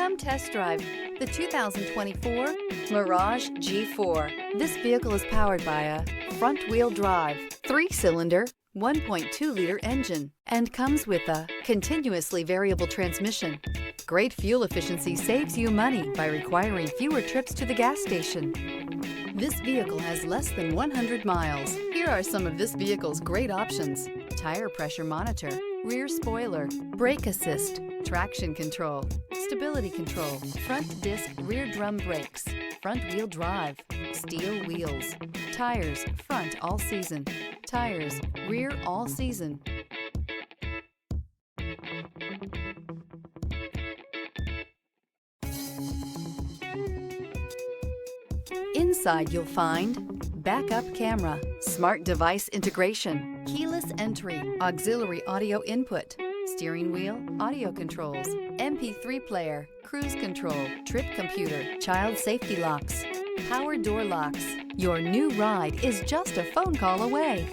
Come test drive the 2024 Mirage G4. This vehicle is powered by a front-wheel drive, 3-cylinder, 1.2-liter engine, and comes with a continuously variable transmission. Great fuel efficiency saves you money by requiring fewer trips to the gas station. This vehicle has less than 100 miles. Here are some of this vehicle's great options: tire pressure monitor, rear spoiler, brake assist, traction control, stability control, front disc rear drum brakes, front wheel drive, steel wheels, tires front all season, tires rear all season. Inside you'll find backup camera, smart device integration, keyless entry, auxiliary audio input, steering wheel audio controls, MP3 player, cruise control, trip computer, child safety locks, power door locks. Your new ride is just a phone call away.